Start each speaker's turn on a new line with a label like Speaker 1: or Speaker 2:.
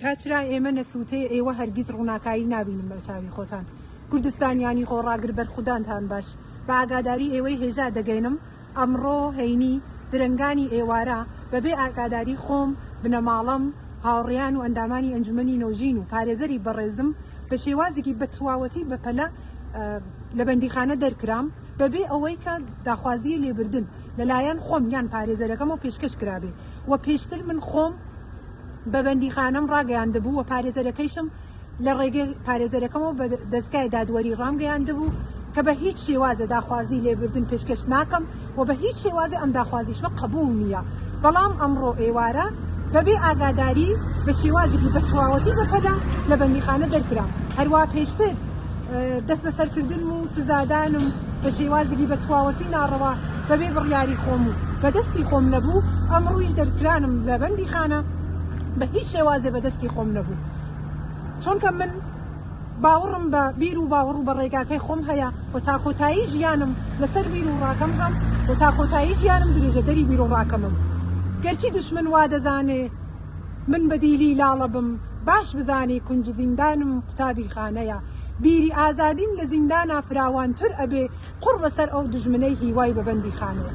Speaker 1: کاچرا ئێمە نەسووتەیە ئێوە هەرگیز ڕووناکایی نابینم بە چاوی خۆتان کوردستانیانی خۆڕاگر بەرخودانتان باش بە ئاگاداری ئێوەی هێژا دەگەینم ئەمڕۆ هەینی درنگانی ئێوارە بەبێ ئاگاداری خۆم بنەماڵەم هاوڕێیان و ئەندامانی ئەنجومەنی نۆژین و پارێزەری بەڕێزم بە شێوازێکی بەتواوەتی بەپەلە لە بەندیخانە دەرکرام بەبێ ئەوەی کە داخوازیە لێبردن لەلایەن خۆم یان پارێزەرەکەمەوە پێشکەش کرابێ و پێشتر من خۆم بە بەندیخانەم ڕاگەیاندەبوو و پارێزەرەکەیشم لە ڕێگەی پارێزەرەکەمەوە بە دەستگای دادوەری ڕامگەیاندەبوو کە بە هیچ شێوازە داخوازی لێبردن پێشکەش ناکەم و بە هیچ شێوازی ئەم داخوازیشمە قبول نییە بەڵام ئەمڕۆ ئێوارە بەبێ ئاگاداری بە شێوازێکی بەتواوەتی بەپەدا لە بەندیخانە دەرکرام هەروە پێشتر دەست بەسەرکردن و سزادانم بە شێوازێکی بەتواوەتی ناڕەوە بەبێ بڕیاری خۆم و بەدەستی خۆم نەبوو ئەمڕۆیش دەرکرانم لە بەندیخانە بە هیچ شێوازێ بەدەستی خۆم نەبوو چونکە من باوەڕم بە بیر و باوەڕ و بە ڕێگاکەی خۆم هەیە و تا کۆتایی ژیانم لەسەر بیر و ڕاکەم هەم و تا کۆتایی ژیانم درێژەدەری بیر و ڕاکەمم گەرچی دوشمن وا دەزانێ من بەدیلی لاڵە بم باش بزانێ کونج زیندانم قوتابی خانەیە بیری ئازادیم لە زیندانا فراوانتر ئەبێ قوڕ بەسەر ئەو دژمنەی هیوای بە بەندیخانەوە